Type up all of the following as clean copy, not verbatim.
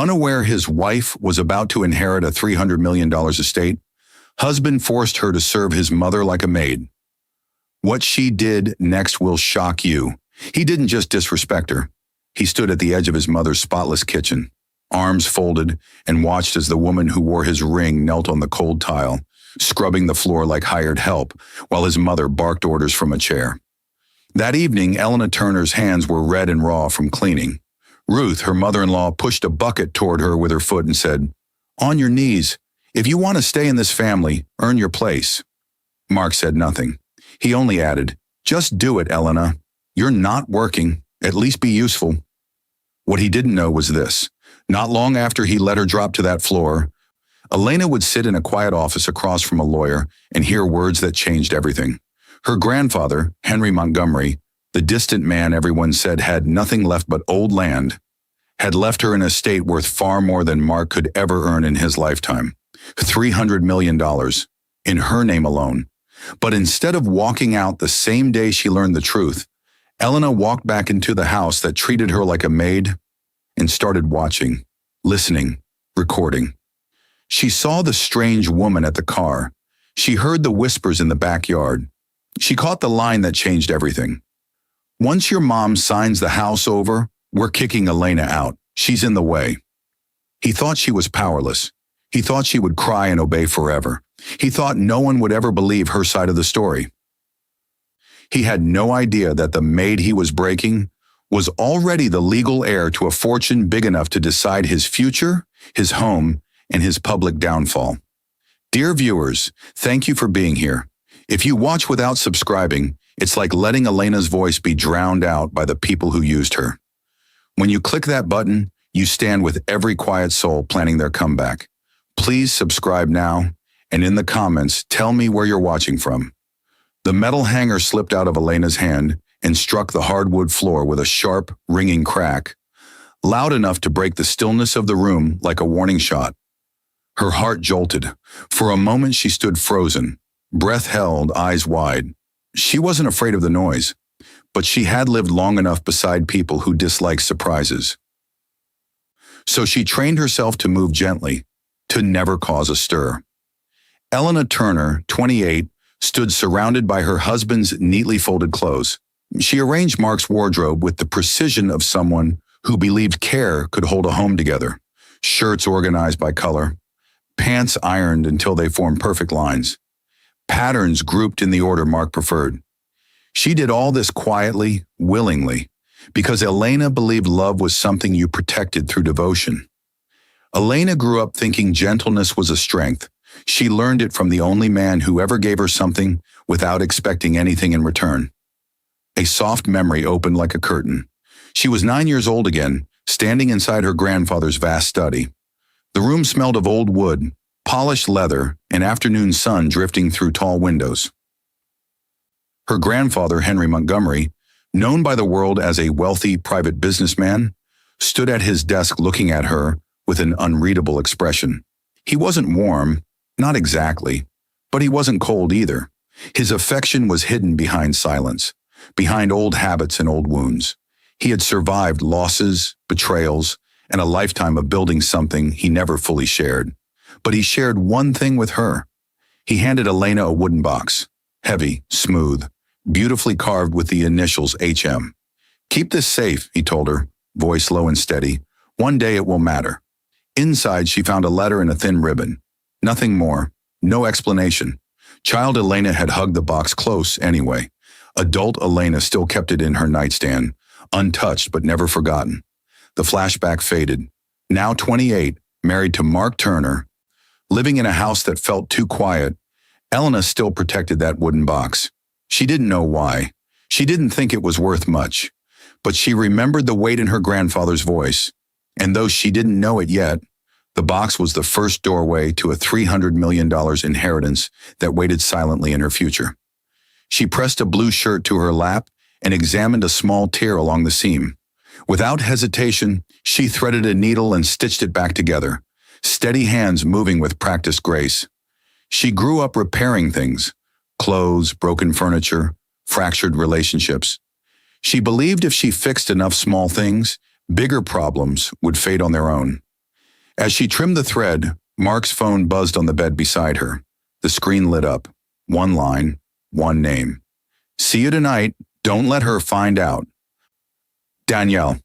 Unaware his wife was about to inherit a $300 million estate, husband forced her to serve his mother like a maid. What she did next will shock you. He didn't just disrespect her. He stood at the edge of his mother's spotless kitchen, arms folded, and watched as the woman who wore his ring knelt on the cold tile, scrubbing the floor like hired help, while his mother barked orders from a chair. That evening, Elena Turner's hands were red and raw from cleaning. Ruth, her mother-in-law, pushed a bucket toward her with her foot and said, "On your knees. If you want to stay in this family, earn your place." Mark said nothing. He only added, "Just do it, Elena. You're not working. At least be useful." What he didn't know was this. Not long after he let her drop to that floor, Elena would sit in a quiet office across from a lawyer and hear words that changed everything. Her grandfather, Henry Montgomery, the distant man everyone said had nothing left but old land, had left her an estate worth far more than Mark could ever earn in his lifetime. $300 million, in her name alone. But instead of walking out the same day she learned the truth, Elena walked back into the house that treated her like a maid and started watching, listening, recording. She saw the strange woman at the car. She heard the whispers in the backyard. She caught the line that changed everything. "Once your mom signs the house over, we're kicking Elena out. She's in the way." He thought she was powerless. He thought she would cry and obey forever. He thought no one would ever believe her side of the story. He had no idea that the maid he was breaking was already the legal heir to a fortune big enough to decide his future, his home, and his public downfall. Dear viewers, thank you for being here. If you watch without subscribing, it's like letting Elena's voice be drowned out by the people who used her. When you click that button, you stand with every quiet soul planning their comeback. Please subscribe now, and in the comments, tell me where you're watching from. The metal hanger slipped out of Elena's hand and struck the hardwood floor with a sharp, ringing crack, loud enough to break the stillness of the room like a warning shot. Her heart jolted. For a moment she stood frozen, breath held, eyes wide. She wasn't afraid of the noise, but she had lived long enough beside people who disliked surprises. So she trained herself to move gently, to never cause a stir. Elena Turner, 28, stood surrounded by her husband's neatly folded clothes. She arranged Mark's wardrobe with the precision of someone who believed care could hold a home together. Shirts organized by color, pants ironed until they formed perfect lines, patterns grouped in the order Mark preferred. She did all this quietly, willingly, because Elena believed love was something you protected through devotion. Elena grew up thinking gentleness was a strength. She learned it from the only man who ever gave her something without expecting anything in return. A soft memory opened like a curtain. She was 9 years old again, standing inside her grandfather's vast study. The room smelled of old wood, polished leather, and afternoon sun drifting through tall windows. Her grandfather, Henry Montgomery, known by the world as a wealthy private businessman, stood at his desk looking at her with an unreadable expression. He wasn't warm, not exactly, but he wasn't cold either. His affection was hidden behind silence, behind old habits and old wounds. He had survived losses, betrayals, and a lifetime of building something he never fully shared. But he shared one thing with her. He handed Elena a wooden box, heavy, smooth, beautifully carved with the initials HM. "Keep this safe," he told her, voice low and steady. "One day it will matter." Inside, she found a letter and a thin ribbon. Nothing more, no explanation. Child Elena had hugged the box close anyway. Adult Elena still kept it in her nightstand, untouched but never forgotten. The flashback faded. Now 28, married to Mark Turner, living in a house that felt too quiet, Elena still protected that wooden box. She didn't know why. She didn't think it was worth much. But she remembered the weight in her grandfather's voice. And though she didn't know it yet, the box was the first doorway to a $300 million inheritance that waited silently in her future. She pressed a blue shirt to her lap and examined a small tear along the seam. Without hesitation, she threaded a needle and stitched it back together, steady hands moving with practiced grace. She grew up repairing things, clothes, broken furniture, fractured relationships. She believed if she fixed enough small things, bigger problems would fade on their own. As she trimmed the thread, Mark's phone buzzed on the bed beside her. The screen lit up. One line, one name. See you tonight. Don't let her find out. Danielle.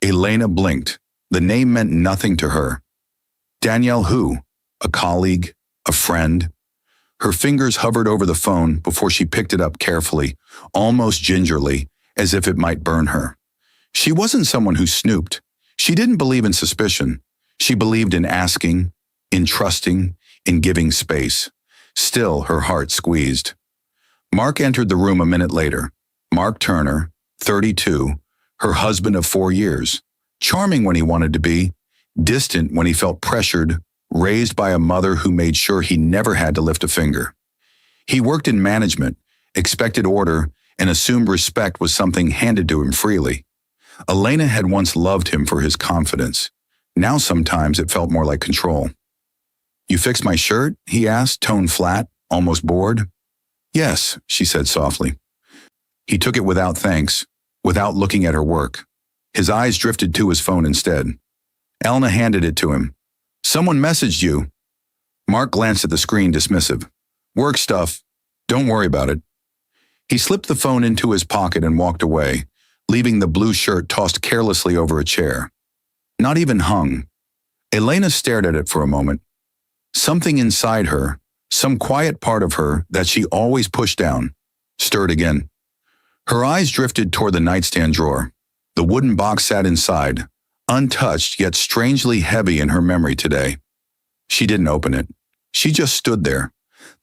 Elena blinked. The name meant nothing to her. Danielle who? A colleague? A friend? Her fingers hovered over the phone before she picked it up carefully, almost gingerly, as if it might burn her. She wasn't someone who snooped. She didn't believe in suspicion. She believed in asking, in trusting, in giving space. Still, her heart squeezed. Mark entered the room a minute later. Mark Turner, 32, her husband of 4 years. Charming when he wanted to be, distant when he felt pressured, raised by a mother who made sure he never had to lift a finger. He worked in management, expected order, and assumed respect was something handed to him freely. Elena had once loved him for his confidence. Now sometimes it felt more like control. You fixed my shirt? He asked, tone flat, almost bored. Yes, she said softly. He took it without thanks, without looking at her work. His eyes drifted to his phone instead. Elena handed it to him. Someone messaged you. Mark glanced at the screen, dismissive. Work stuff. Don't worry about it. He slipped the phone into his pocket and walked away, leaving the blue shirt tossed carelessly over a chair. Not even hung. Elena stared at it for a moment. Something inside her, some quiet part of her that she always pushed down, stirred again. Her eyes drifted toward the nightstand drawer. The wooden box sat inside, untouched yet strangely heavy in her memory today. She didn't open it. She just stood there,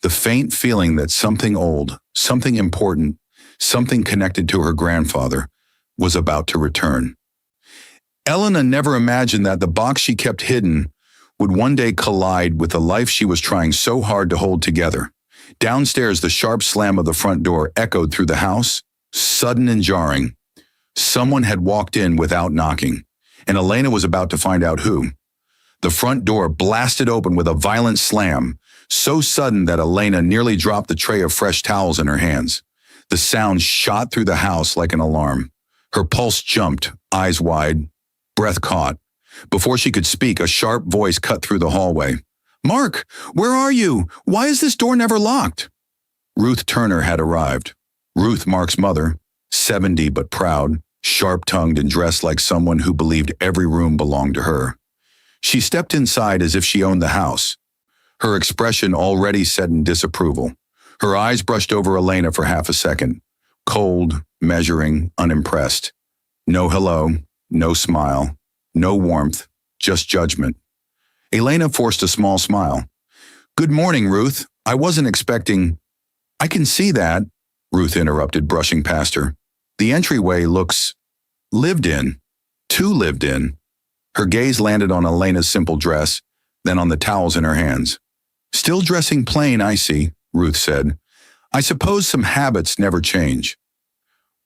the faint feeling that something old, something important, something connected to her grandfather, was about to return. Elena never imagined that the box she kept hidden would one day collide with the life she was trying so hard to hold together. Downstairs, the sharp slam of the front door echoed through the house, sudden and jarring. Someone had walked in without knocking, and Elena was about to find out who. The front door blasted open with a violent slam, so sudden that Elena nearly dropped the tray of fresh towels in her hands. The sound shot through the house like an alarm. Her pulse jumped, eyes wide, breath caught. Before she could speak, a sharp voice cut through the hallway. Mark, where are you? Why is this door never locked? Ruth Turner had arrived. Ruth, Mark's mother, 70 but proud, sharp-tongued and dressed like someone who believed every room belonged to her. She stepped inside as if she owned the house, her expression already set in disapproval. Her eyes brushed over Elena for half a second, cold, measuring, unimpressed. No hello, no smile, no warmth, just judgment. Elena forced a small smile. Good morning, Ruth. I wasn't expecting... I can see that, Ruth interrupted, brushing past her. The entryway looks lived in, too lived in. Her gaze landed on Elena's simple dress, then on the towels in her hands. Still dressing plain, I see, Ruth said. I suppose some habits never change.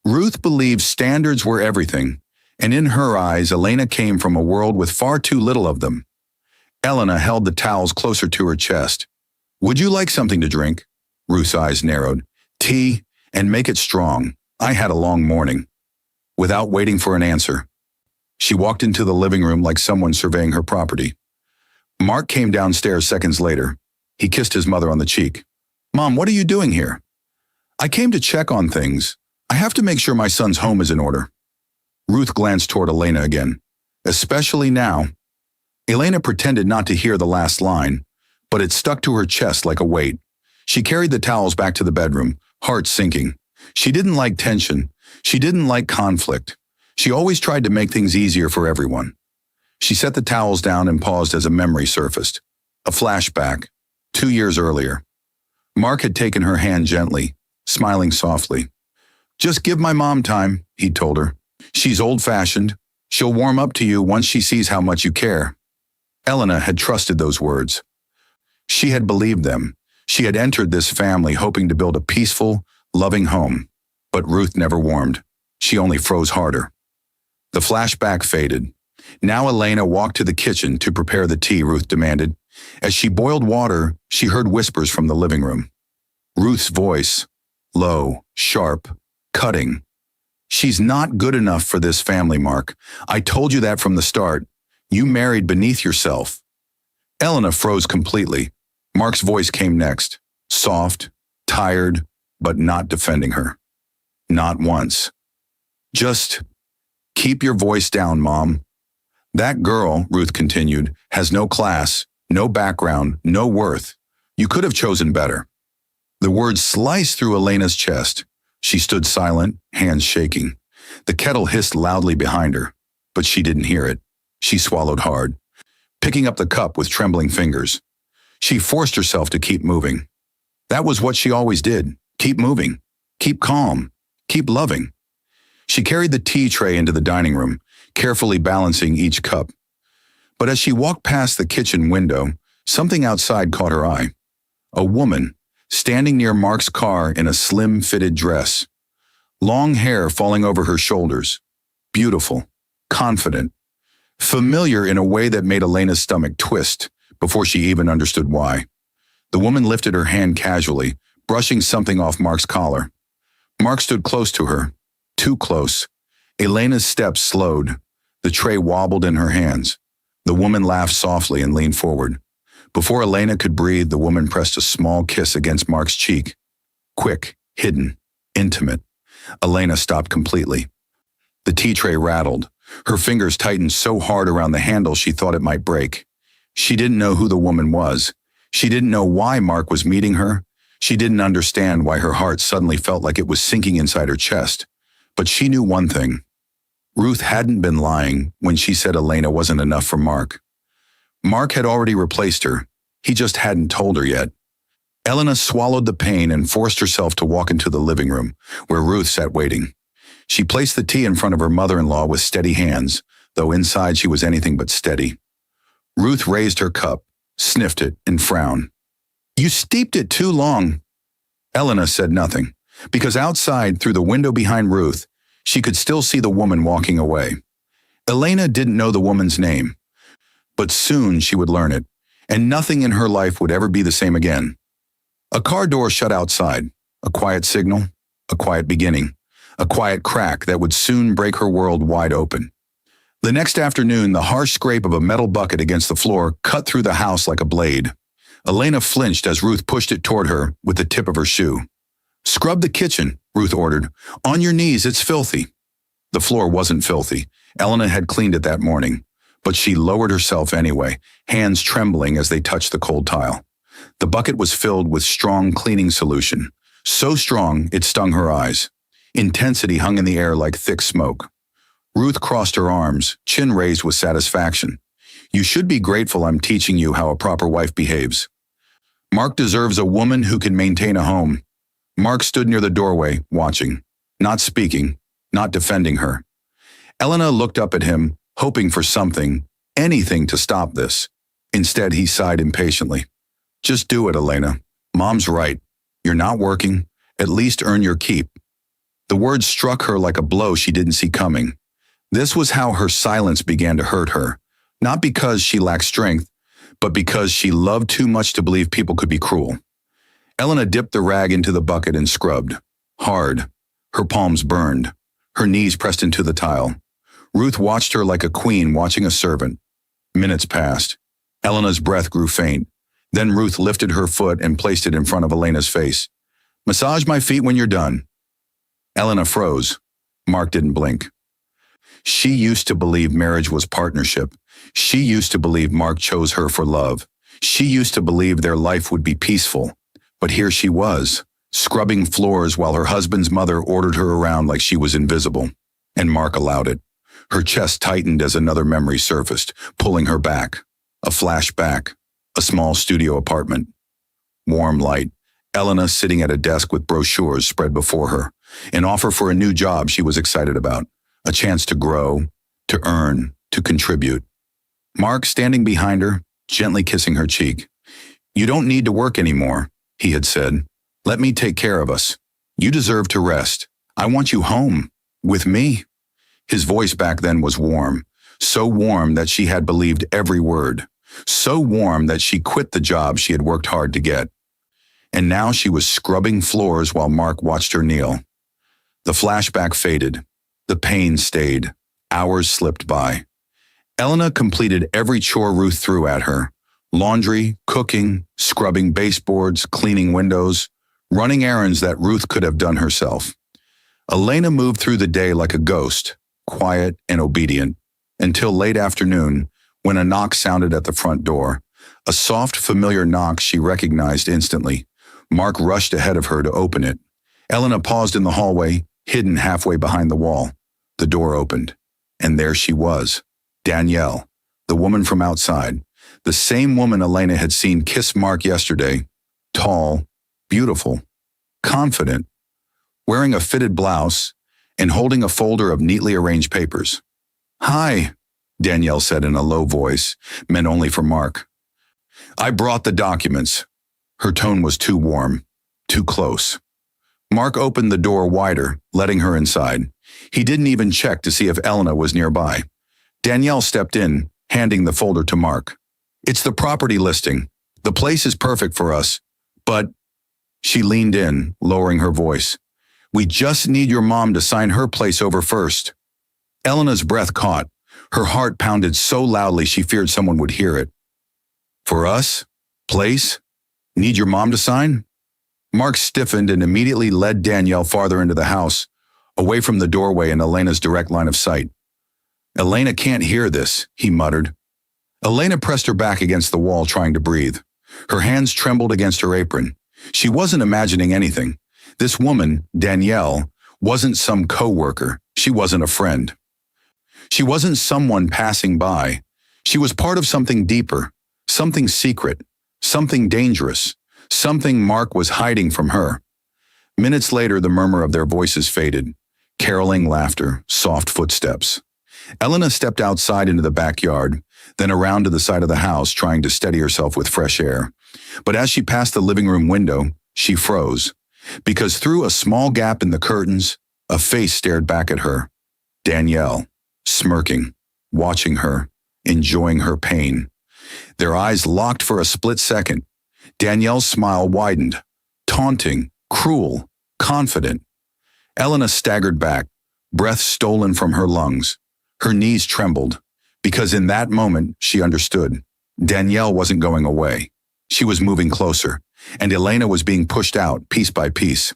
Ruth believed standards were everything, and in her eyes, Elena came from a world with far too little of them. Elena held the towels closer to her chest. Would you like something to drink? Ruth's eyes narrowed. Tea, and make it strong. I had a long morning. Without waiting for an answer, she walked into the living room like someone surveying her property. Mark came downstairs seconds later. He kissed his mother on the cheek. Mom, what are you doing here? I came to check on things. I have to make sure my son's home is in order. Ruth glanced toward Elena again. Especially now. Elena pretended not to hear the last line, but it stuck to her chest like a weight. She carried the towels back to the bedroom, heart sinking. She didn't like tension. She didn't like conflict. She always tried to make things easier for everyone. She set the towels down and paused as a memory surfaced. A flashback, 2 years earlier. Mark had taken her hand gently, smiling softly. Just give my mom time, he told her. She's old-fashioned. She'll warm up to you once she sees how much you care. Elena had trusted those words. She had believed them. She had entered this family hoping to build a peaceful, loving home. But Ruth never warmed. She only froze harder. The flashback faded. Now Elena walked to the kitchen to prepare the tea Ruth demanded. As she boiled water, she heard whispers from the living room. Ruth's voice, low, sharp, cutting. She's not good enough for this family, Mark. I told you that from the start. You married beneath yourself. Elena froze completely. Mark's voice came next, soft, tired, but not defending her. Not once. Just keep your voice down, Mom. That girl, Ruth continued, has no class, no background, no worth. You could have chosen better. The words sliced through Elena's chest. She stood silent, hands shaking. The kettle hissed loudly behind her, but she didn't hear it. She swallowed hard, picking up the cup with trembling fingers. She forced herself to keep moving. That was what she always did. Keep moving. Keep calm. Keep loving. She carried the tea tray into the dining room, carefully balancing each cup. But as she walked past the kitchen window, something outside caught her eye. A woman, standing near Mark's car in a slim-fitted dress. Long hair falling over her shoulders. Beautiful, confident, familiar in a way that made Elena's stomach twist before she even understood why. The woman lifted her hand casually, brushing something off Mark's collar. Mark stood close to her, too close. Elena's steps slowed. The tray wobbled in her hands. The woman laughed softly and leaned forward. Before Elena could breathe, the woman pressed a small kiss against Mark's cheek. Quick, hidden, intimate. Elena stopped completely. The tea tray rattled. Her fingers tightened so hard around the handle she thought it might break. She didn't know who the woman was. She didn't know why Mark was meeting her. She didn't understand why her heart suddenly felt like it was sinking inside her chest. But she knew one thing. Ruth hadn't been lying when she said Elena wasn't enough for Mark. Mark had already replaced her. He just hadn't told her yet. Elena swallowed the pain and forced herself to walk into the living room, where Ruth sat waiting. She placed the tea in front of her mother-in-law with steady hands, though inside she was anything but steady. Ruth raised her cup, sniffed it, and frowned. You steeped it too long. Elena said nothing, because outside, through the window behind Ruth, she could still see the woman walking away. Elena didn't know the woman's name, but soon she would learn it, and nothing in her life would ever be the same again. A car door shut outside, a quiet signal, a quiet beginning, a quiet crack that would soon break her world wide open. The next afternoon, the harsh scrape of a metal bucket against the floor cut through the house like a blade. Elena flinched as Ruth pushed it toward her with the tip of her shoe. Scrub the kitchen, Ruth ordered. On your knees, it's filthy. The floor wasn't filthy. Elena had cleaned it that morning, but she lowered herself anyway, hands trembling as they touched the cold tile. The bucket was filled with strong cleaning solution, so strong it stung her eyes. Intensity hung in the air like thick smoke. Ruth crossed her arms, chin raised with satisfaction. You should be grateful I'm teaching you how a proper wife behaves. Mark deserves a woman who can maintain a home. Mark stood near the doorway, watching, not speaking, not defending her. Elena looked up at him, hoping for something, anything to stop this. Instead, he sighed impatiently. Just do it, Elena. Mom's right. You're not working. At least earn your keep. The words struck her like a blow she didn't see coming. This was how her silence began to hurt her, not because she lacked strength, but because she loved too much to believe people could be cruel. Elena dipped the rag into the bucket and scrubbed. Hard. Her palms burned. Her knees pressed into the tile. Ruth watched her like a queen watching a servant. Minutes passed. Elena's breath grew faint. Then Ruth lifted her foot and placed it in front of Elena's face. Massage my feet when you're done. Elena froze. Mark didn't blink. She used to believe marriage was partnership. She used to believe Mark chose her for love. She used to believe their life would be peaceful. But here she was, scrubbing floors while her husband's mother ordered her around like she was invisible. And Mark allowed it. Her chest tightened as another memory surfaced, pulling her back. A flashback. A small studio apartment. Warm light. Elena sitting at a desk with brochures spread before her. An offer for a new job she was excited about. A chance to grow, to earn, to contribute. Mark standing behind her, gently kissing her cheek. You don't need to work anymore, he had said. Let me take care of us. You deserve to rest. I want you home, with me. His voice back then was warm, so warm that she had believed every word, so warm that she quit the job she had worked hard to get. And now she was scrubbing floors while Mark watched her kneel. The flashback faded. The pain stayed. Hours slipped by. Elena completed every chore Ruth threw at her. Laundry, cooking, scrubbing baseboards, cleaning windows, running errands that Ruth could have done herself. Elena moved through the day like a ghost, quiet and obedient, until late afternoon when a knock sounded at the front door. A soft, familiar knock she recognized instantly. Mark rushed ahead of her to open it. Elena paused in the hallway, hidden halfway behind the wall. The door opened, and there she was, Danielle, the woman from outside, the same woman Elena had seen kiss Mark yesterday, tall, beautiful, confident, wearing a fitted blouse and holding a folder of neatly arranged papers. "Hi," Danielle said in a low voice, meant only for Mark. "I brought the documents." Her tone was too warm, too close. Mark opened the door wider, letting her inside. He didn't even check to see if Elena was nearby. Danielle stepped in, handing the folder to Mark. "It's the property listing. The place is perfect for us, but..." She leaned in, lowering her voice. "We just need your mom to sign her place over first." Elena's breath caught. Her heart pounded so loudly she feared someone would hear it. "For us? Place? Need your mom to sign?" Mark stiffened and immediately led Danielle farther into the house, away from the doorway and Elena's direct line of sight. "Elena can't hear this," he muttered. Elena pressed her back against the wall, trying to breathe. Her hands trembled against her apron. She wasn't imagining anything. This woman, Danielle, wasn't some co-worker. She wasn't a friend. She wasn't someone passing by. She was part of something deeper, something secret, something dangerous, something Mark was hiding from her. Minutes later, the murmur of their voices faded. Caroling laughter, soft footsteps. Elena stepped outside into the backyard, then around to the side of the house, trying to steady herself with fresh air. But as she passed the living room window, she froze, because through a small gap in the curtains, a face stared back at her. Danielle, smirking, watching her, enjoying her pain. Their eyes locked for a split second. Danielle's smile widened, taunting, cruel, confident. Elena staggered back, breath stolen from her lungs. Her knees trembled, because in that moment she understood. Danielle wasn't going away. She was moving closer, and Elena was being pushed out piece by piece.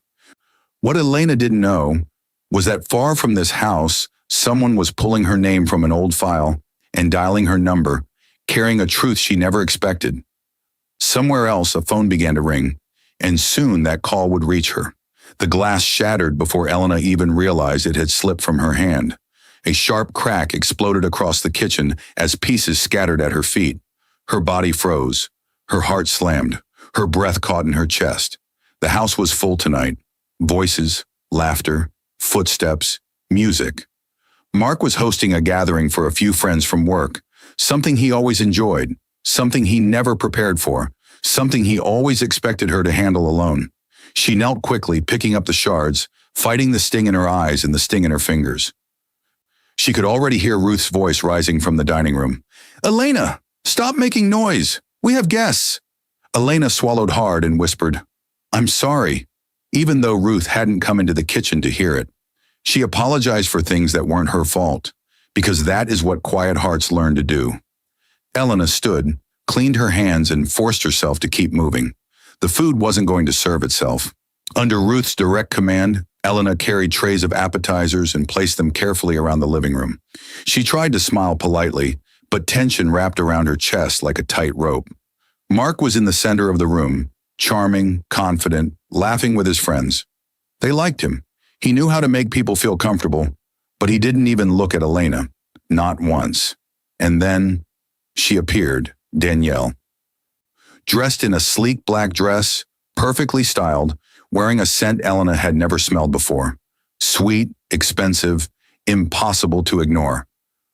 What Elena didn't know was that far from this house, someone was pulling her name from an old file and dialing her number, carrying a truth she never expected. Somewhere else, a phone began to ring, and soon that call would reach her. The glass shattered before Elena even realized it had slipped from her hand. A sharp crack exploded across the kitchen as pieces scattered at her feet. Her body froze. Her heart slammed. Her breath caught in her chest. The house was full tonight. Voices, laughter, footsteps, music. Mark was hosting a gathering for a few friends from work, something he always enjoyed, something he never prepared for, something he always expected her to handle alone. She knelt quickly, picking up the shards, fighting the sting in her eyes and the sting in her fingers. She could already hear Ruth's voice rising from the dining room. "Elena, stop making noise. We have guests." Elena swallowed hard and whispered, "I'm sorry," even though Ruth hadn't come into the kitchen to hear it. She apologized for things that weren't her fault, because that is what quiet hearts learn to do. Elena stood, cleaned her hands, and forced herself to keep moving. The food wasn't going to serve itself. Under Ruth's direct command, Elena carried trays of appetizers and placed them carefully around the living room. She tried to smile politely, but tension wrapped around her chest like a tight rope. Mark was in the center of the room, charming, confident, laughing with his friends. They liked him. He knew how to make people feel comfortable, but he didn't even look at Elena, not once. And then she appeared, Danielle. Dressed in a sleek black dress, perfectly styled, wearing a scent Elena had never smelled before. Sweet, expensive, impossible to ignore.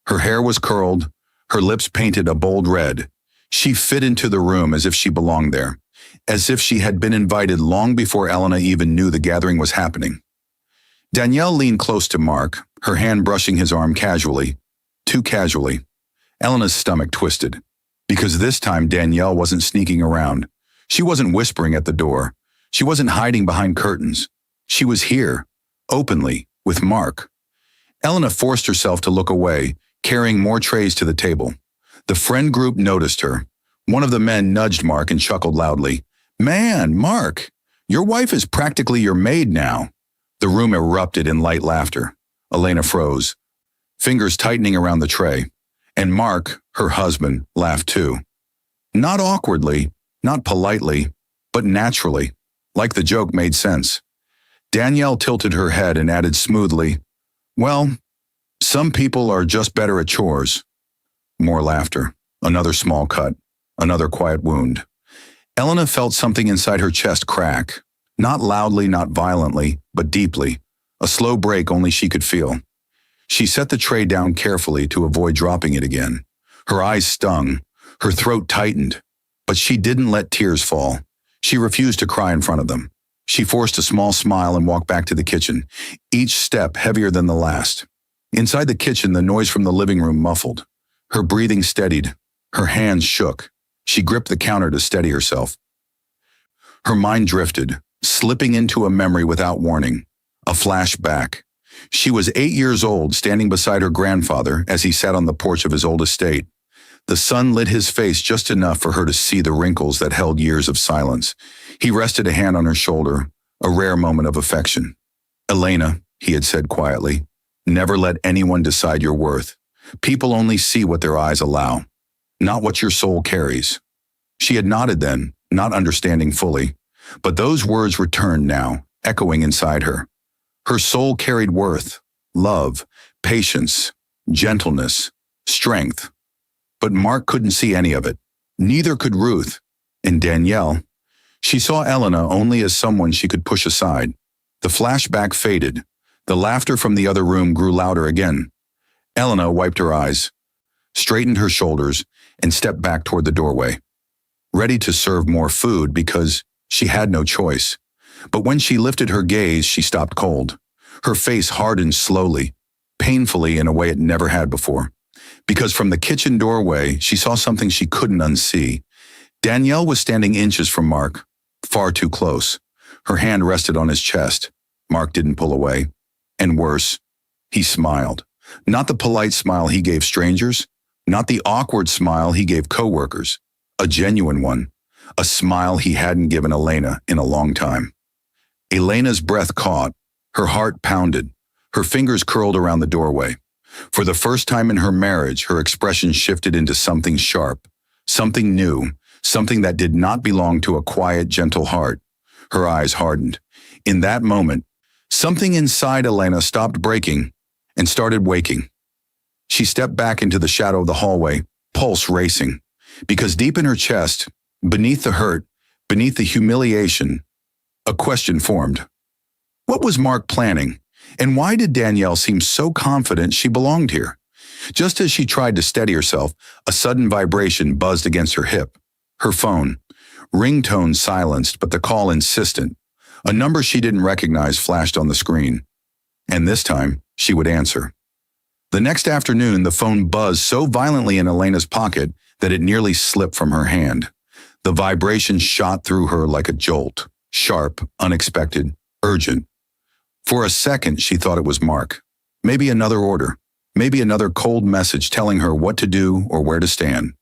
Her hair was curled, her lips painted a bold red. She fit into the room as if she belonged there, as if she had been invited long before Elena even knew the gathering was happening. Danielle leaned close to Mark, her hand brushing his arm casually, too casually. Elena's stomach twisted, because this time Danielle wasn't sneaking around. She wasn't whispering at the door. She wasn't hiding behind curtains. She was here, openly, with Mark. Elena forced herself to look away, carrying more trays to the table. The friend group noticed her. One of the men nudged Mark and chuckled loudly. "Man, Mark, your wife is practically your maid now." The room erupted in light laughter. Elena froze, fingers tightening around the tray. And Mark, her husband, laughed too. Not awkwardly, not politely, but naturally, like the joke made sense. Danielle tilted her head and added smoothly, "Well, some people are just better at chores." More laughter, another small cut, another quiet wound. Elena felt something inside her chest crack, not loudly, not violently, but deeply, a slow break only she could feel. She set the tray down carefully to avoid dropping it again. Her eyes stung, her throat tightened, but she didn't let tears fall. She refused to cry in front of them. She forced a small smile and walked back to the kitchen, each step heavier than the last. Inside the kitchen, the noise from the living room muffled. Her breathing steadied. Her hands shook. She gripped the counter to steady herself. Her mind drifted, slipping into a memory without warning. A flashback. She was 8 years old, standing beside her grandfather as he sat on the porch of his old estate. The sun lit his face just enough for her to see the wrinkles that held years of silence. He rested a hand on her shoulder, a rare moment of affection. "Elena," he had said quietly, "never let anyone decide your worth. People only see what their eyes allow, not what your soul carries." She had nodded then, not understanding fully, but those words returned now, echoing inside her. Her soul carried worth, love, patience, gentleness, strength. But Mark couldn't see any of it. Neither could Ruth. And Danielle. She saw Elena only as someone she could push aside. The flashback faded. The laughter from the other room grew louder again. Elena wiped her eyes, straightened her shoulders, and stepped back toward the doorway, ready to serve more food because she had no choice. But when she lifted her gaze, she stopped cold. Her face hardened slowly, painfully in a way it never had before. Because from the kitchen doorway, she saw something she couldn't unsee. Danielle was standing inches from Mark, far too close. Her hand rested on his chest. Mark didn't pull away. And worse, he smiled. Not the polite smile he gave strangers, not the awkward smile he gave coworkers. A genuine one. A smile he hadn't given Elena in a long time. Elena's breath caught. Her heart pounded. Her fingers curled around the doorway. For the first time in her marriage, her expression shifted into something sharp, something new, something that did not belong to a quiet, gentle heart. Her eyes hardened. In that moment, something inside Elena stopped breaking and started waking. She stepped back into the shadow of the hallway, pulse racing, because deep in her chest, beneath the hurt, beneath the humiliation, a question formed. What was Mark planning? And why did Danielle seem so confident she belonged here? Just as she tried to steady herself, a sudden vibration buzzed against her hip. Her phone. Ringtone silenced, but the call insistent. A number she didn't recognize flashed on the screen. And this time, she would answer. The next afternoon, the phone buzzed so violently in Elena's pocket that it nearly slipped from her hand. The vibration shot through her like a jolt, sharp, unexpected, urgent. For a second, she thought it was Mark. Maybe another order. Maybe another cold message telling her what to do or where to stand.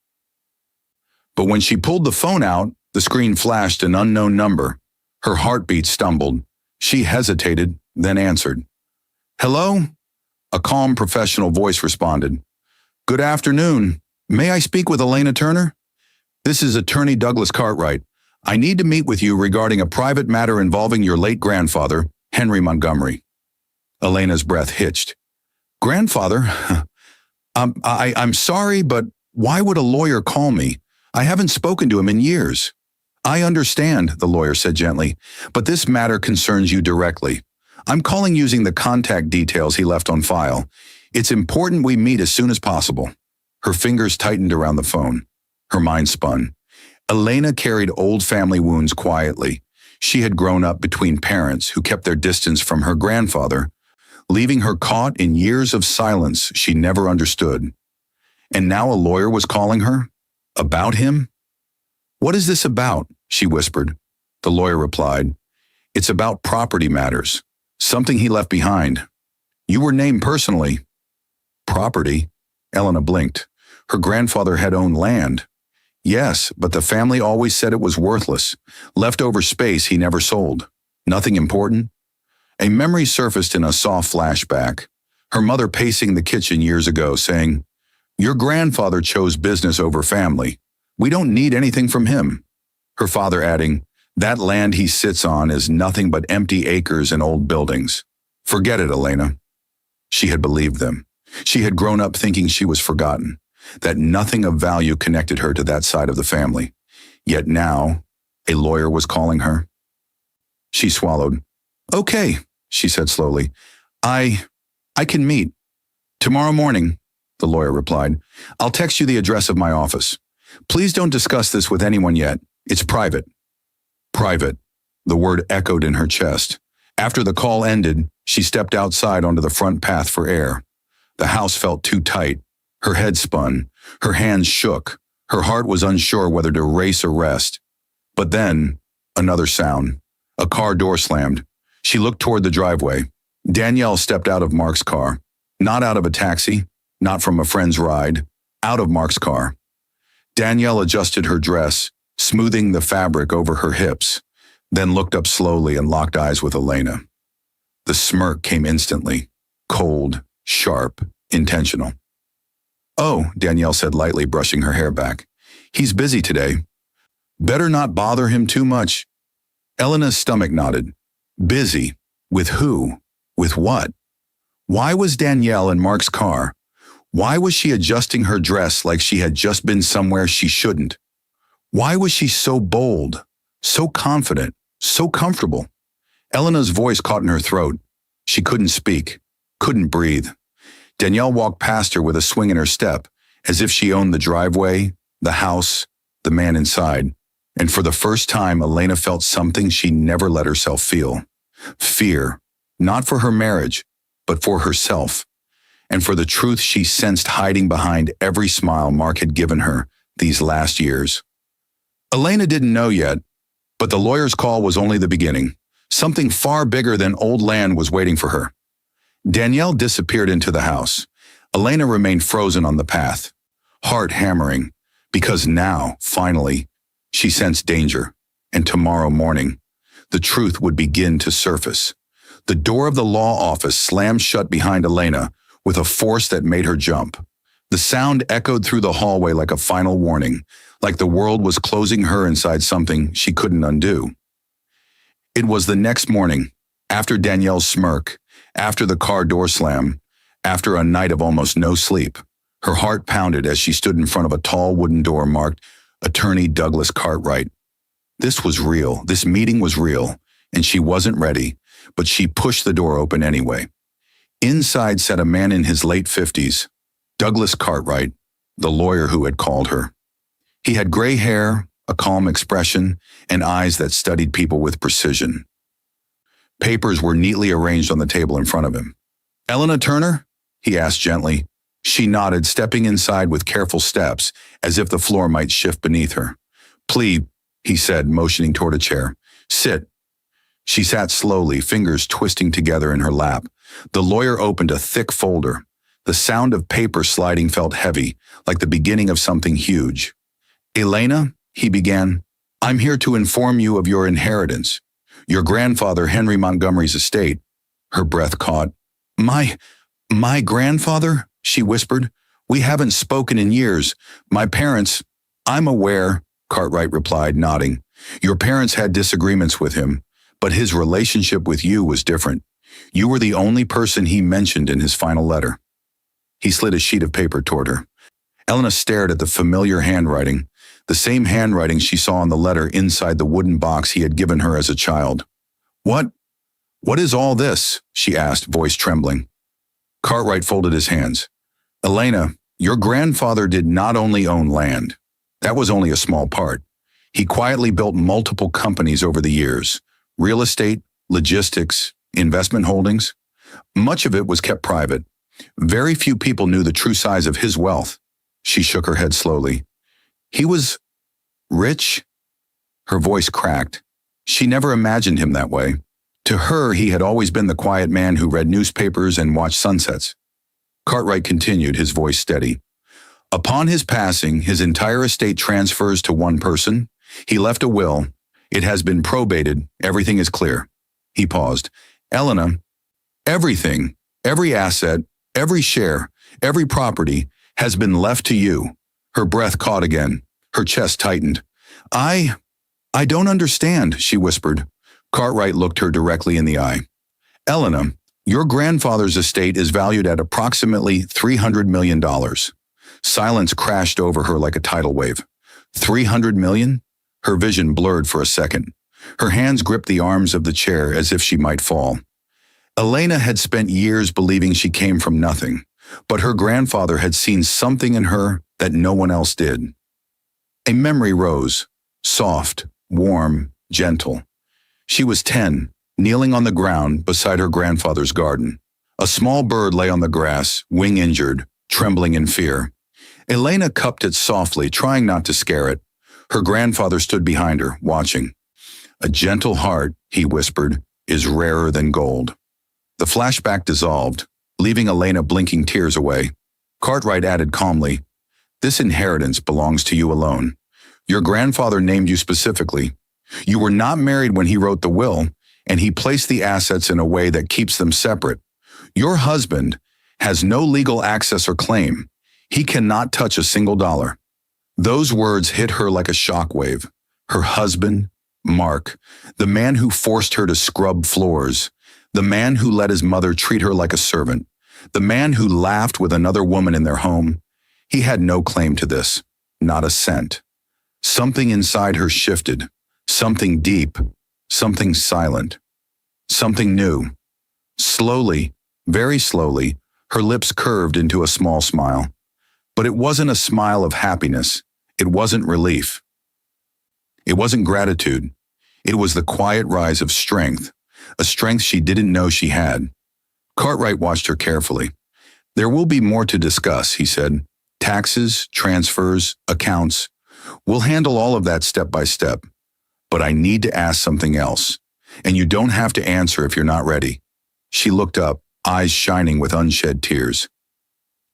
But when she pulled the phone out, the screen flashed an unknown number. Her heartbeat stumbled. She hesitated, then answered. "Hello?" A calm, professional voice responded. "Good afternoon. May I speak with Elena Turner? This is Attorney Douglas Cartwright. I need to meet with you regarding a private matter involving your late grandfather, Henry Montgomery." Elena's breath hitched. "Grandfather? I'm sorry, but why would a lawyer call me? I haven't spoken to him in years." "I understand," the lawyer said gently, "but this matter concerns you directly. I'm calling using the contact details he left on file. It's important we meet as soon as possible." Her fingers tightened around the phone. Her mind spun. Elena carried old family wounds quietly. She had grown up between parents who kept their distance from her grandfather, leaving her caught in years of silence she never understood. And now a lawyer was calling her? About him? "What is this about?" she whispered. The lawyer replied, "It's about property matters, something he left behind. You were named personally." "Property?" Elena blinked. Her grandfather had owned land. Yes, but the family always said it was worthless. Leftover space he never sold. Nothing important? A memory surfaced in a soft flashback. Her mother pacing the kitchen years ago, saying, "Your grandfather chose business over family. We don't need anything from him." Her father adding, "That land he sits on is nothing but empty acres and old buildings. Forget it, Elena." She had believed them. She had grown up thinking she was forgotten, that nothing of value connected her to that side of the family. Yet now, a lawyer was calling her. She swallowed. "Okay," she said slowly. I can meet. "Tomorrow morning," the lawyer replied. "I'll text you the address of my office. Please don't discuss this with anyone yet. It's private." Private. The word echoed in her chest. After the call ended, she stepped outside onto the front path for air. The house felt too tight. Her head spun. Her hands shook. Her heart was unsure whether to race or rest. But then, another sound. A car door slammed. She looked toward the driveway. Danielle stepped out of Mark's car. Not out of a taxi, not from a friend's ride, out of Mark's car. Danielle adjusted her dress, smoothing the fabric over her hips, then looked up slowly and locked eyes with Elena. The smirk came instantly, cold, sharp, intentional. "Oh," Danielle said lightly, brushing her hair back. "He's busy today. Better not bother him too much." Elena's stomach nodded. Busy? With who? With what? Why was Danielle in Mark's car? Why was she adjusting her dress like she had just been somewhere she shouldn't? Why was she so bold, so confident, so comfortable? Elena's voice caught in her throat. She couldn't speak, couldn't breathe. Danielle walked past her with a swing in her step, as if she owned the driveway, the house, the man inside. And for the first time, Elena felt something she never let herself feel. Fear, not for her marriage, but for herself, and for the truth she sensed hiding behind every smile Mark had given her these last years. Elena didn't know yet, but the lawyer's call was only the beginning. Something far bigger than old land was waiting for her. Danielle disappeared into the house. Elena remained frozen on the path, heart hammering, because now, finally, she sensed danger, and tomorrow morning, the truth would begin to surface. The door of the law office slammed shut behind Elena with a force that made her jump. The sound echoed through the hallway like a final warning, like the world was closing her inside something she couldn't undo. It was the next morning, after Danielle's smirk, after the car door slam, after a night of almost no sleep. Her heart pounded as she stood in front of a tall wooden door marked Attorney Douglas Cartwright. This was real. This meeting was real, and she wasn't ready, but she pushed the door open anyway. Inside sat a man in his late 50s, Douglas Cartwright, the lawyer who had called her. He had gray hair, a calm expression, and eyes that studied people with precision. Papers were neatly arranged on the table in front of him. "Elena Turner?" he asked gently. She nodded, stepping inside with careful steps, as if the floor might shift beneath her. "Please," he said, motioning toward a chair. "Sit." She sat slowly, fingers twisting together in her lap. The lawyer opened a thick folder. The sound of paper sliding felt heavy, like the beginning of something huge. "Elena," he began, "I'm here to inform you of your inheritance. Your grandfather, Henry Montgomery's estate." Her breath caught. My grandfather?" she whispered. "We haven't spoken in years. My parents—" "I'm aware," Cartwright replied, nodding. "Your parents had disagreements with him, but his relationship with you was different. You were the only person he mentioned in his final letter." He slid a sheet of paper toward her. Elena stared at the familiar handwriting, the same handwriting she saw on the letter inside the wooden box he had given her as a child. What is all this?" she asked, voice trembling. Cartwright folded his hands. "Elena, your grandfather did not only own land. That was only a small part. He quietly built multiple companies over the years. Real estate, logistics, investment holdings. Much of it was kept private. Very few people knew the true size of his wealth." She shook her head slowly. "He was rich?" Her voice cracked. She never imagined him that way. To her, he had always been the quiet man who read newspapers and watched sunsets. Cartwright continued, his voice steady. Upon his passing, his entire estate transfers to one person. He left a will. It has been probated. Everything is clear. He paused. Elena, everything, every asset, every share, every property has been left to you. Her breath caught again. Her chest tightened. I don't understand, she whispered. Cartwright looked her directly in the eye. Elena, your grandfather's estate is valued at approximately $300 million. Silence crashed over her like a tidal wave. 300 million? Her vision blurred for a second. Her hands gripped the arms of the chair as if she might fall. Elena had spent years believing she came from nothing, but her grandfather had seen something in her that no one else did. A memory rose, soft, warm, gentle. She was 10, kneeling on the ground beside her grandfather's garden. A small bird lay on the grass, wing injured, trembling in fear. Elena cupped it softly, trying not to scare it. Her grandfather stood behind her, watching. A gentle heart, he whispered, is rarer than gold. The flashback dissolved, leaving Elena blinking tears away. Cartwright added calmly, this inheritance belongs to you alone. Your grandfather named you specifically. You were not married when he wrote the will, and he placed the assets in a way that keeps them separate. Your husband has no legal access or claim. He cannot touch a single dollar. Those words hit her like a shockwave. Her husband, Mark, the man who forced her to scrub floors, the man who let his mother treat her like a servant, the man who laughed with another woman in their home, he had no claim to this, not a cent. Something inside her shifted, something deep, something silent, something new. Slowly, very slowly, her lips curved into a small smile. But it wasn't a smile of happiness. It wasn't relief. It wasn't gratitude. It was the quiet rise of strength, a strength she didn't know she had. Cartwright watched her carefully. There will be more to discuss, he said. Taxes, transfers, accounts. We'll handle all of that step by step. But I need to ask something else, and you don't have to answer if you're not ready. She looked up, eyes shining with unshed tears.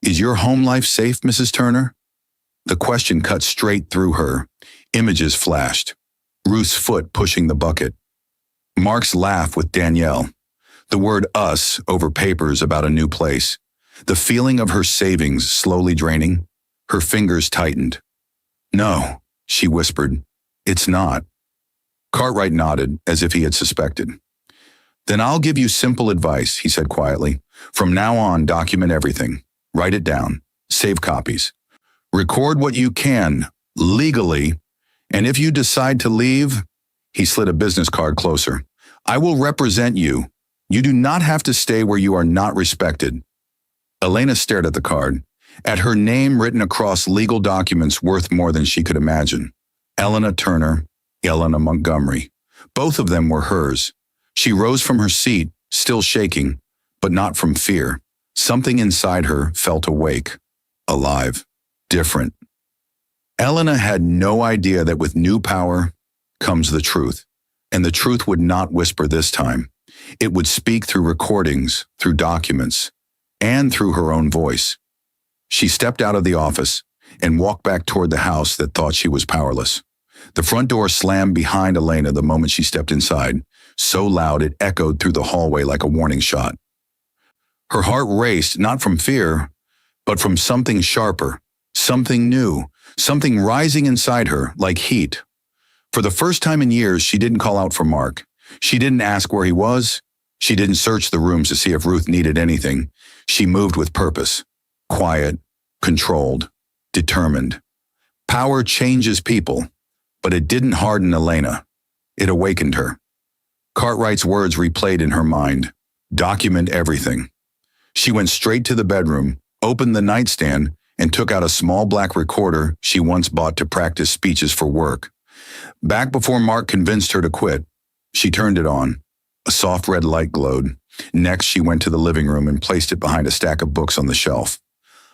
Is your home life safe, Mrs. Turner? The question cut straight through her. Images flashed. Ruth's foot pushing the bucket. Mark's laugh with Danielle. The word us over papers about a new place. The feeling of her savings slowly draining. Her fingers tightened. No, she whispered. It's not. Cartwright nodded, as if he had suspected. Then I'll give you simple advice, he said quietly. From now on, document everything. Write it down. Save copies. Record what you can, legally, and if you decide to leave, he slid a business card closer. I will represent you. You do not have to stay where you are not respected. Elena stared at the card, at her name written across legal documents worth more than she could imagine. Elena Turner, Elena Montgomery. Both of them were hers. She rose from her seat, still shaking, but not from fear. Something inside her felt awake, alive, different. Elena had no idea that with new power comes the truth, and the truth would not whisper this time. It would speak through recordings, through documents, and through her own voice. She stepped out of the office and walked back toward the house that thought she was powerless. The front door slammed behind Elena the moment she stepped inside, so loud it echoed through the hallway like a warning shot. Her heart raced, not from fear, but from something sharper, something new, something rising inside her like heat. For the first time in years, she didn't call out for Mark. She didn't ask where he was. She didn't search the rooms to see if Ruth needed anything. She moved with purpose, quiet, controlled, determined. Power changes people, but it didn't harden Elena. It awakened her. Cartwright's words replayed in her mind. Document everything. She went straight to the bedroom, opened the nightstand, and took out a small black recorder she once bought to practice speeches for work. Back before Mark convinced her to quit, she turned it on. A soft red light glowed. Next, she went to the living room and placed it behind a stack of books on the shelf.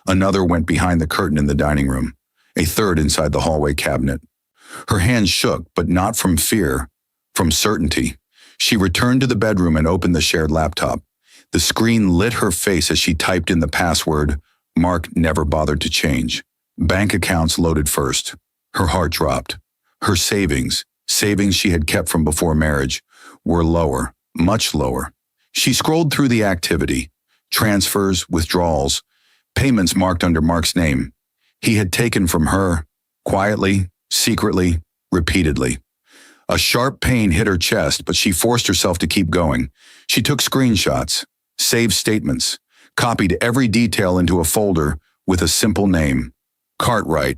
Another went behind the curtain in the dining room. A third inside the hallway cabinet. Her hands shook, but not from fear, from certainty. She returned to the bedroom and opened the shared laptop. The screen lit her face as she typed in the password Mark never bothered to change. Bank accounts loaded first. Her heart dropped. Her savings she had kept from before marriage, were lower, much lower. She scrolled through the activity, transfers, withdrawals, payments marked under Mark's name. He had taken from her, quietly, secretly, repeatedly. A sharp pain hit her chest, but she forced herself to keep going. She took screenshots, saved statements, copied every detail into a folder with a simple name, Cartwright.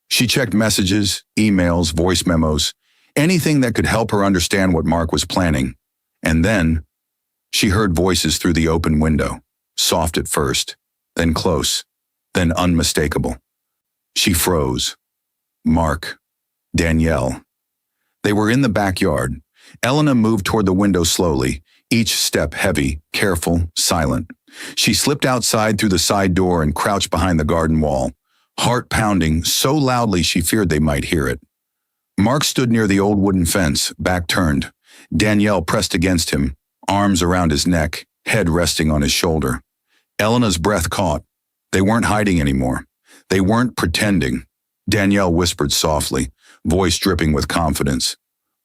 She checked messages, emails, voice memos, anything that could help her understand what Mark was planning. And then, she heard voices through the open window, soft at first, then close, then unmistakable. She froze. Mark, Danielle. They were in the backyard. Elena moved toward the window slowly, each step heavy, careful, silent. She slipped outside through the side door and crouched behind the garden wall, heart pounding so loudly she feared they might hear it. Mark stood near the old wooden fence, back turned. Danielle pressed against him, arms around his neck, head resting on his shoulder. Elena's breath caught. They weren't hiding anymore. They weren't pretending. Danielle whispered softly, voice dripping with confidence.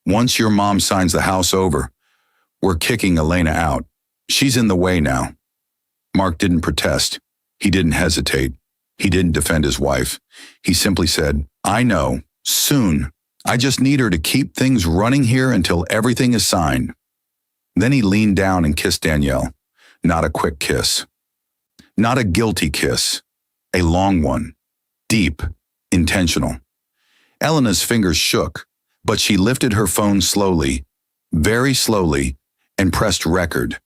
Once your mom signs the house over, we're kicking Elena out. She's in the way now. Mark didn't protest. He didn't hesitate. He didn't defend his wife. He simply said, I know, soon. I just need her to keep things running here until everything is signed. Then he leaned down and kissed Danielle. Not a quick kiss. Not a guilty kiss. A long one. Deep. Intentional. Elena's fingers shook, but she lifted her phone slowly, very slowly, and pressed record.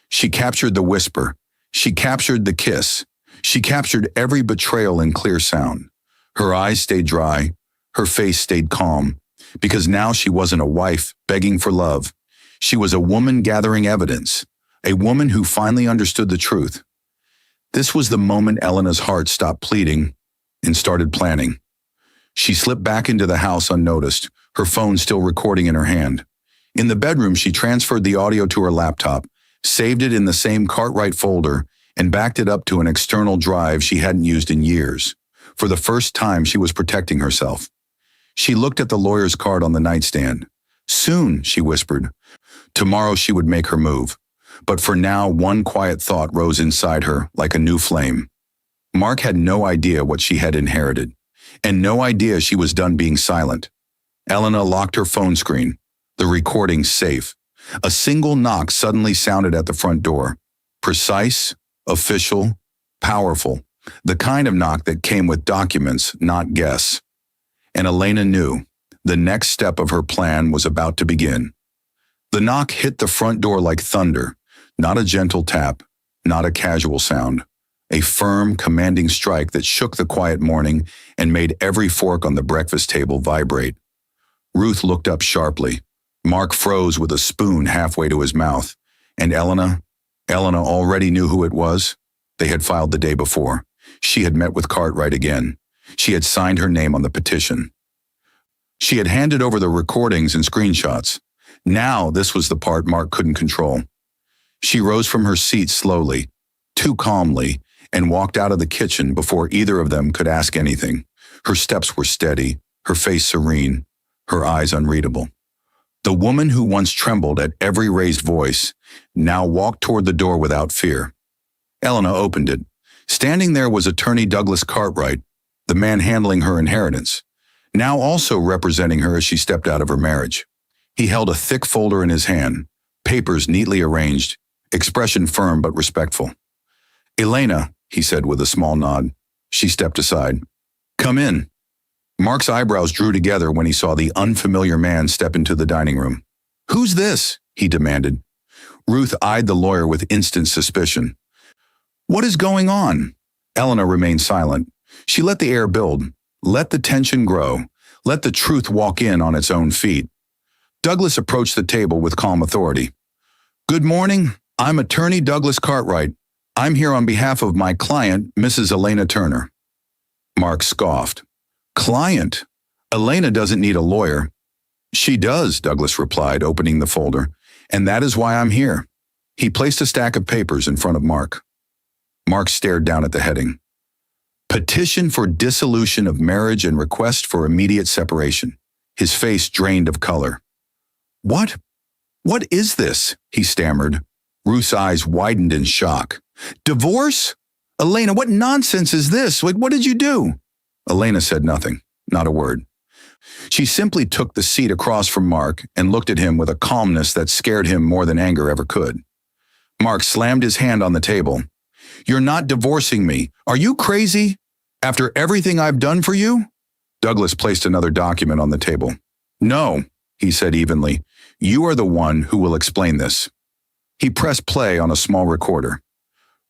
She captured the whisper. She captured the kiss. She captured every betrayal in clear sound. Her eyes stayed dry. Her face stayed calm, because now she wasn't a wife begging for love. She was a woman gathering evidence, a woman who finally understood the truth. This was the moment Elena's heart stopped pleading and started planning. She slipped back into the house unnoticed, her phone still recording in her hand. In the bedroom, she transferred the audio to her laptop, saved it in the same Cartwright folder, and backed it up to an external drive she hadn't used in years. For the first time, she was protecting herself. She looked at the lawyer's card on the nightstand. Soon, she whispered. Tomorrow she would make her move. But for now, one quiet thought rose inside her like a new flame. Mark had no idea what she had inherited, and no idea she was done being silent. Elena locked her phone screen, the recording safe. A single knock suddenly sounded at the front door. Precise, official, powerful. The kind of knock that came with documents, not guess. And Elena knew the next step of her plan was about to begin. The knock hit the front door like thunder, not a gentle tap, not a casual sound. A firm, commanding strike that shook the quiet morning and made every fork on the breakfast table vibrate. Ruth looked up sharply. Mark froze with a spoon halfway to his mouth. And Elena already knew who it was. They had filed the day before. She had met with Cartwright again. She had signed her name on the petition. She had handed over the recordings and screenshots. Now this was the part Mark couldn't control. She rose from her seat slowly, too calmly, and walked out of the kitchen before either of them could ask anything. Her steps were steady, her face serene, her eyes unreadable. The woman who once trembled at every raised voice now walked toward the door without fear. Elena opened it. Standing there was attorney Douglas Cartwright, the man handling her inheritance, now also representing her as she stepped out of her marriage. He held a thick folder in his hand, papers neatly arranged, expression firm but respectful. Elena, he said with a small nod. She stepped aside. Come in. Mark's eyebrows drew together when he saw the unfamiliar man step into the dining room. Who's this? He demanded. Ruth eyed the lawyer with instant suspicion. What is going on? Elena remained silent. She let the air build, let the tension grow, let the truth walk in on its own feet. Douglas approached the table with calm authority. Good morning. I'm attorney Douglas Cartwright. I'm here on behalf of my client, Mrs. Elena Turner. Mark scoffed. Client? Elena doesn't need a lawyer. She does, Douglas replied, opening the folder. And that is why I'm here. He placed a stack of papers in front of Mark. Mark stared down at the heading. Petition for dissolution of marriage and request for immediate separation. His face drained of color. What? What is this? He stammered. Ruth's eyes widened in shock. Divorce? Elena, what nonsense is this? What did you do? Elena said nothing, not a word. She simply took the seat across from Mark and looked at him with a calmness that scared him more than anger ever could. Mark slammed his hand on the table. You're not divorcing me. Are you crazy? After everything I've done for you? Douglas placed another document on the table. No, he said evenly. You are the one who will explain this. He pressed play on a small recorder.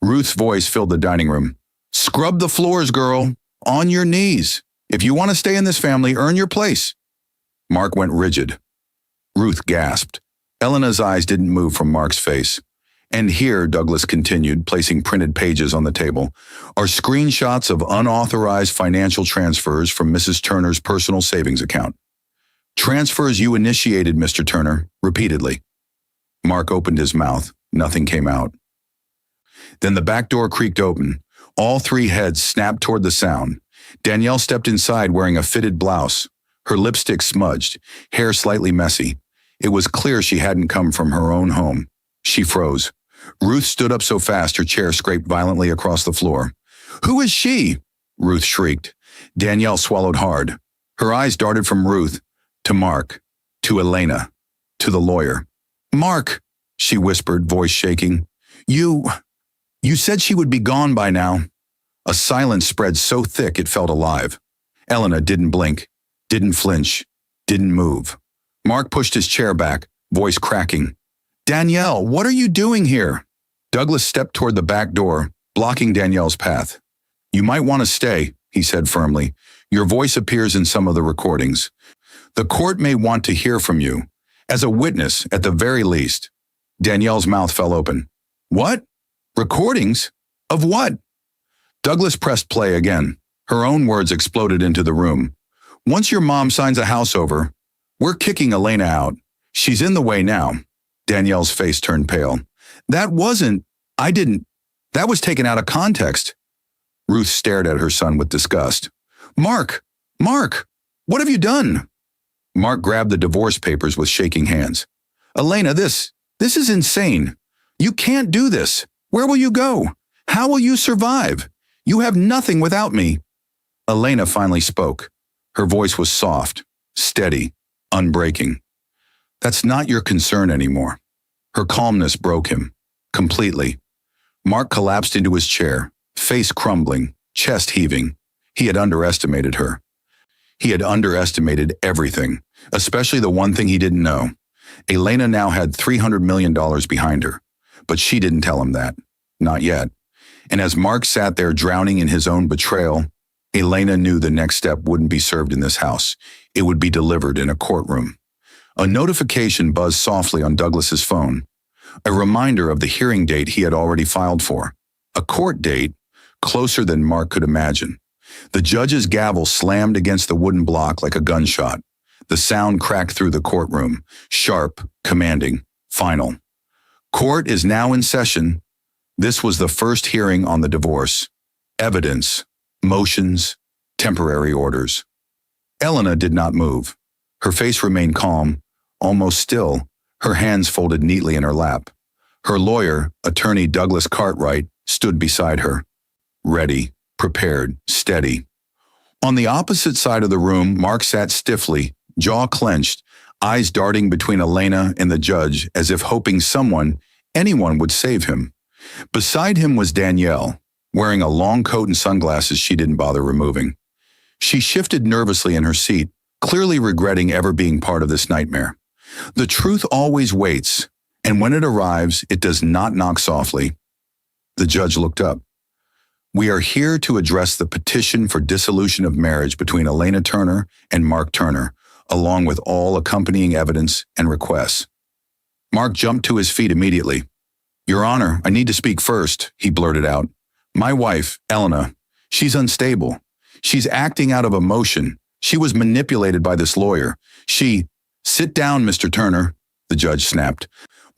Ruth's voice filled the dining room. Scrub the floors, girl. On your knees. If you want to stay in this family, earn your place. Mark went rigid. Ruth gasped. Elena's eyes didn't move from Mark's face. And here, Douglas continued, placing printed pages on the table, are screenshots of unauthorized financial transfers from Mrs. Turner's personal savings account. Transfers you initiated, Mr. Turner, repeatedly. Mark opened his mouth. Nothing came out. Then the back door creaked open. All three heads snapped toward the sound. Danielle stepped inside wearing a fitted blouse, her lipstick smudged, hair slightly messy. It was clear she hadn't come from her own home. She froze. Ruth stood up so fast her chair scraped violently across the floor. Who is she? Ruth shrieked. Danielle swallowed hard. Her eyes darted from Ruth to Mark, to Elena, to the lawyer. Mark, she whispered, voice shaking. You said she would be gone by now. A silence spread so thick it felt alive. Elena didn't blink, didn't flinch, didn't move. Mark pushed his chair back, voice cracking. Danielle, what are you doing here? Douglas stepped toward the back door, blocking Danielle's path. You might want to stay, he said firmly. Your voice appears in some of the recordings. The court may want to hear from you, as a witness at the very least. Danielle's mouth fell open. What? Recordings? Of what? Douglas pressed play again. Her own words exploded into the room. Once your mom signs a house over, we're kicking Elena out. She's in the way now. Danielle's face turned pale. That was taken out of context. Ruth stared at her son with disgust. Mark, what have you done? Mark grabbed the divorce papers with shaking hands. Elena, this is insane. You can't do this. Where will you go? How will you survive? You have nothing without me. Elena finally spoke. Her voice was soft, steady, unbreaking. That's not your concern anymore. Her calmness broke him, completely. Mark collapsed into his chair, face crumbling, chest heaving. He had underestimated her. He had underestimated everything, especially the one thing he didn't know. Elena now had $300 million behind her, but she didn't tell him that. Not yet. And as Mark sat there drowning in his own betrayal, Elena knew the next step wouldn't be served in this house. It would be delivered in a courtroom. A notification buzzed softly on Douglas's phone, a reminder of the hearing date he had already filed for. A court date closer than Mark could imagine. The judge's gavel slammed against the wooden block like a gunshot. The sound cracked through the courtroom, sharp, commanding, final. Court is now in session. This was the first hearing on the divorce. Evidence, motions, temporary orders. Elena did not move. Her face remained calm, almost still, her hands folded neatly in her lap. Her lawyer, attorney Douglas Cartwright, stood beside her. Ready, prepared, steady. On the opposite side of the room, Mark sat stiffly, jaw clenched, eyes darting between Elena and the judge as if hoping anyone would save him. Beside him was Danielle, wearing a long coat and sunglasses she didn't bother removing. She shifted nervously in her seat, clearly regretting ever being part of this nightmare. The truth always waits, and when it arrives, it does not knock softly. The judge looked up. We are here to address the petition for dissolution of marriage between Elena Turner and Mark Turner, along with all accompanying evidence and requests. Mark jumped to his feet immediately. Your Honor, I need to speak first, he blurted out. My wife, Elena, she's unstable. She's acting out of emotion. She was manipulated by this lawyer. Sit down, Mr. Turner, the judge snapped.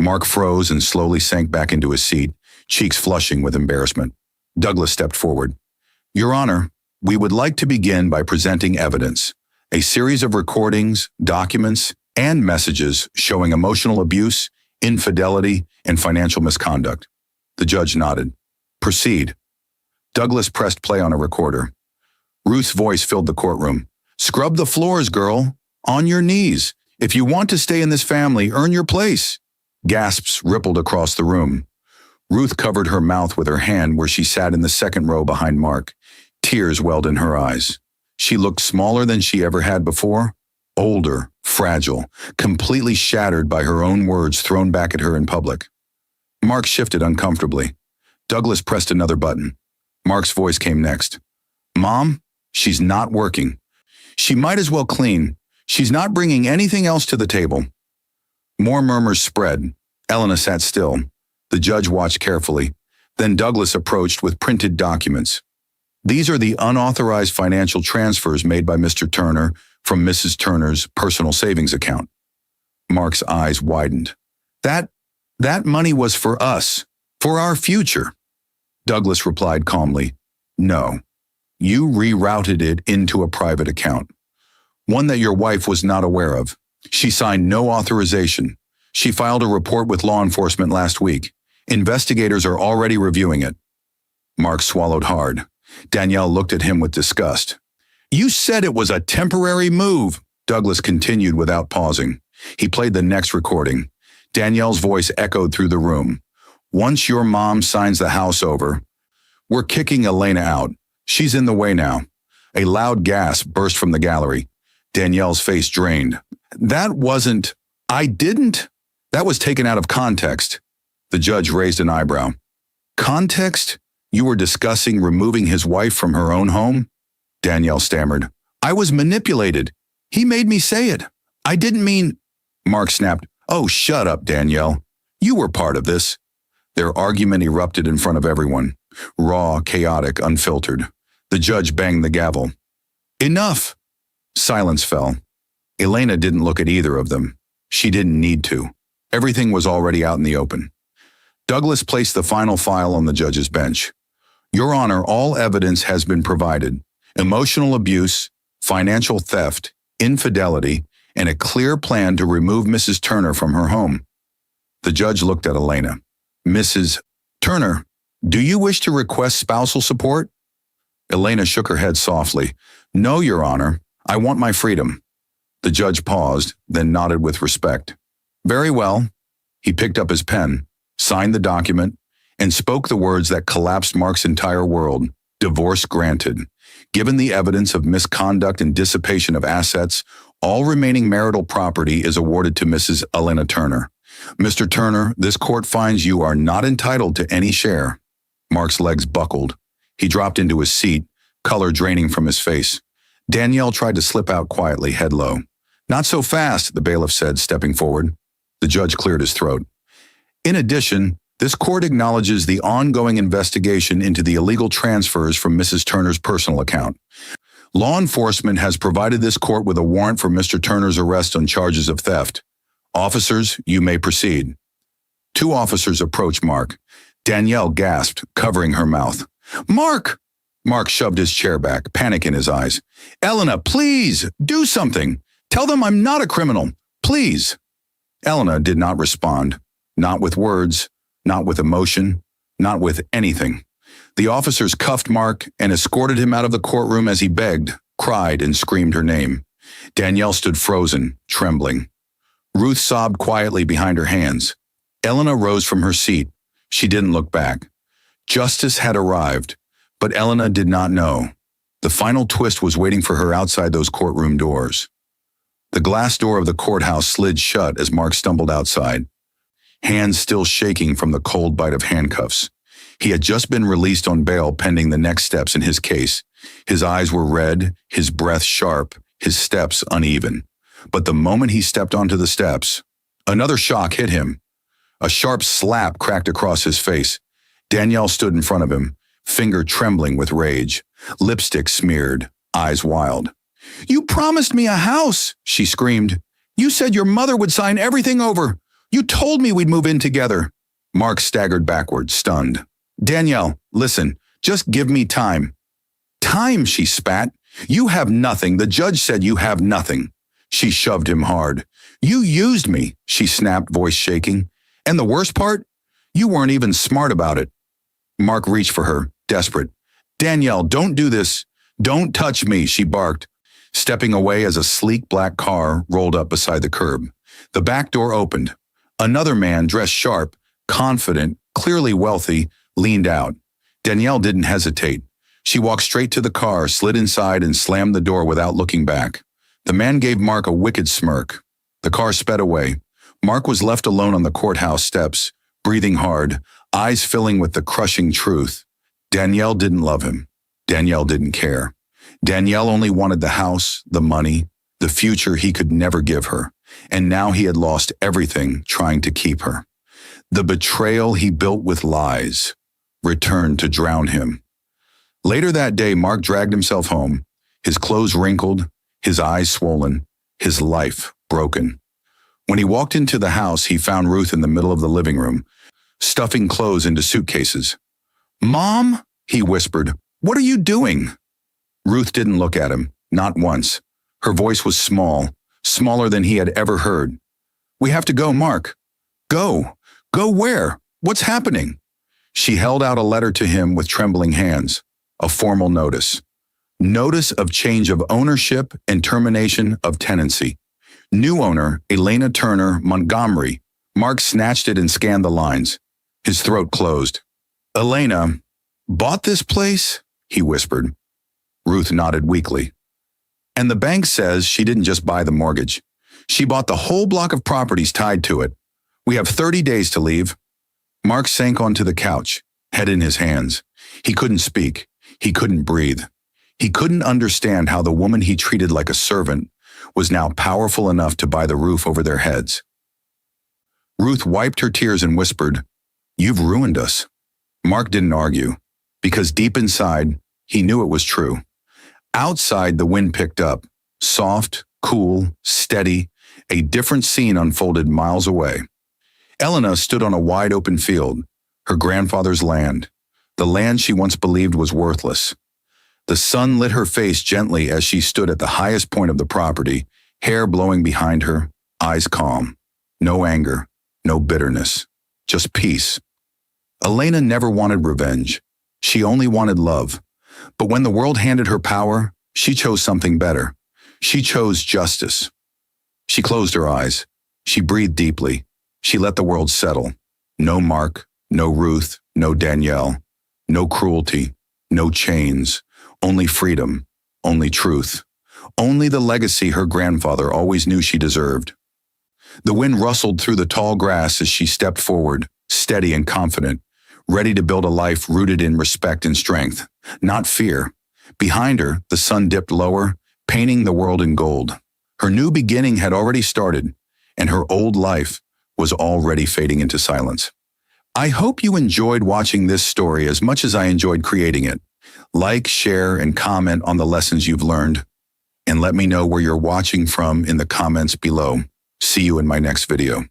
Mark froze and slowly sank back into his seat, cheeks flushing with embarrassment. Douglas stepped forward. Your Honor, we would like to begin by presenting evidence, a series of recordings, documents, and messages showing emotional abuse, infidelity, and financial misconduct. The judge nodded. Proceed. Douglas pressed play on a recorder. Ruth's voice filled the courtroom. Scrub the floors, girl. On your knees. If you want to stay in this family, earn your place. Gasps rippled across the room. Ruth covered her mouth with her hand where she sat in the second row behind Mark. Tears welled in her eyes. She looked smaller than she ever had before, older, fragile, completely shattered by her own words thrown back at her in public. Mark shifted uncomfortably. Douglas pressed another button. Mark's voice came next. Mom, she's not working. She might as well clean. She's not bringing anything else to the table. More murmurs spread. Elena sat still. The judge watched carefully. Then Douglas approached with printed documents. These are the unauthorized financial transfers made by Mr. Turner from Mrs. Turner's personal savings account. Mark's eyes widened. That money was for us, for our future. Douglas replied calmly, No, you rerouted it into a private account, one that your wife was not aware of. She signed no authorization. She filed a report with law enforcement last week. Investigators are already reviewing it. Mark swallowed hard. Danielle looked at him with disgust. You said it was a temporary move, Douglas continued without pausing. He played the next recording. Danielle's voice echoed through the room. Once your mom signs the house over, we're kicking Elena out. She's in the way now. A loud gasp burst from the gallery. Danielle's face drained. That wasn't... I didn't... That was taken out of context. The judge raised an eyebrow. Context? You were discussing removing his wife from her own home? Danielle stammered. I was manipulated. He made me say it. I didn't mean... Mark snapped. Oh, shut up, Danielle. You were part of this. Their argument erupted in front of everyone. Raw, chaotic, unfiltered. The judge banged the gavel. Enough! Silence fell. Elena didn't look at either of them. She didn't need to. Everything was already out in the open. Douglas placed the final file on the judge's bench. Your Honor, all evidence has been provided. Emotional abuse, financial theft, infidelity, and a clear plan to remove Mrs. Turner from her home. The judge looked at Elena. Mrs. Turner, do you wish to request spousal support? Elena shook her head softly. No, Your Honor. I want my freedom. The judge paused, then nodded with respect. Very well. He picked up his pen, signed the document, and spoke the words that collapsed Mark's entire world. Divorce granted. Given the evidence of misconduct and dissipation of assets, all remaining marital property is awarded to Mrs. Elena Turner. Mr. Turner, this court finds you are not entitled to any share. Mark's legs buckled. He dropped into his seat, color draining from his face. Danielle tried to slip out quietly, head low. Not so fast, the bailiff said, stepping forward. The judge cleared his throat. In addition, this court acknowledges the ongoing investigation into the illegal transfers from Mrs. Turner's personal account. Law enforcement has provided this court with a warrant for Mr. Turner's arrest on charges of theft. Officers, you may proceed. Two officers approached Mark. Danielle gasped, covering her mouth. Mark! Mark shoved his chair back, panic in his eyes. Elena, please, do something. Tell them I'm not a criminal. Please. Elena did not respond. Not with words, not with emotion, not with anything. The officers cuffed Mark and escorted him out of the courtroom as he begged, cried, and screamed her name. Danielle stood frozen, trembling. Ruth sobbed quietly behind her hands. Elena rose from her seat. She didn't look back. Justice had arrived, but Elena did not know. The final twist was waiting for her outside those courtroom doors. The glass door of the courthouse slid shut as Mark stumbled outside, hands still shaking from the cold bite of handcuffs. He had just been released on bail pending the next steps in his case. His eyes were red, his breath sharp, his steps uneven. But the moment he stepped onto the steps, another shock hit him. A sharp slap cracked across his face. Danielle stood in front of him, finger trembling with rage, lipstick smeared, eyes wild. You promised me a house, she screamed. You said your mother would sign everything over. You told me we'd move in together. Mark staggered backward, stunned. Danielle, listen, just give me time. Time, she spat. You have nothing. The judge said you have nothing. She shoved him hard. You used me, she snapped, voice shaking. And the worst part? You weren't even smart about it. Mark reached for her, desperate. Danielle, don't do this. Don't touch me, she barked, stepping away as a sleek black car rolled up beside the curb. The back door opened. Another man, dressed sharp, confident, clearly wealthy, leaned out. Danielle didn't hesitate. She walked straight to the car, slid inside, and slammed the door without looking back. The man gave Mark a wicked smirk. The car sped away. Mark was left alone on the courthouse steps, breathing hard, eyes filling with the crushing truth. Danielle didn't love him. Danielle didn't care. Danielle only wanted the house, the money, the future he could never give her. And now he had lost everything trying to keep her. The betrayal he built with lies returned to drown him. Later that day, Mark dragged himself home, his clothes wrinkled, his eyes swollen, his life broken. When he walked into the house, he found Ruth in the middle of the living room, stuffing clothes into suitcases. Mom, he whispered, what are you doing? Ruth didn't look at him, not once. Her voice was small, smaller than he had ever heard. We have to go, Mark. Go. Go where? What's happening? She held out a letter to him with trembling hands, a formal notice. Notice of change of ownership and termination of tenancy. New owner, Elena Turner, Montgomery. Mark snatched it and scanned the lines. His throat closed. Elena, bought this place? He whispered. Ruth nodded weakly. And the bank says she didn't just buy the mortgage. She bought the whole block of properties tied to it. We have 30 days to leave. Mark sank onto the couch, head in his hands. He couldn't speak. He couldn't breathe. He couldn't understand how the woman he treated like a servant was now powerful enough to buy the roof over their heads. Ruth wiped her tears and whispered, You've ruined us. Mark didn't argue, because deep inside, he knew it was true. Outside, the wind picked up, soft, cool, steady. A different scene unfolded miles away. Elena stood on a wide open field, her grandfather's land, the land she once believed was worthless. The sun lit her face gently as she stood at the highest point of the property, hair blowing behind her, eyes calm. No anger, no bitterness, just peace. Elena never wanted revenge. She only wanted love. But when the world handed her power, she chose something better. She chose justice. She closed her eyes. She breathed deeply. She let the world settle. No Mark, no Ruth, no Danielle, no cruelty, no chains, only freedom, only truth, only the legacy her grandfather always knew she deserved. The wind rustled through the tall grass as she stepped forward, steady and confident, ready to build a life rooted in respect and strength, not fear. Behind her, the sun dipped lower, painting the world in gold. Her new beginning had already started, and her old life was already fading into silence. I hope you enjoyed watching this story as much as I enjoyed creating it. Like, share, and comment on the lessons you've learned, and let me know where you're watching from in the comments below. See you in my next video.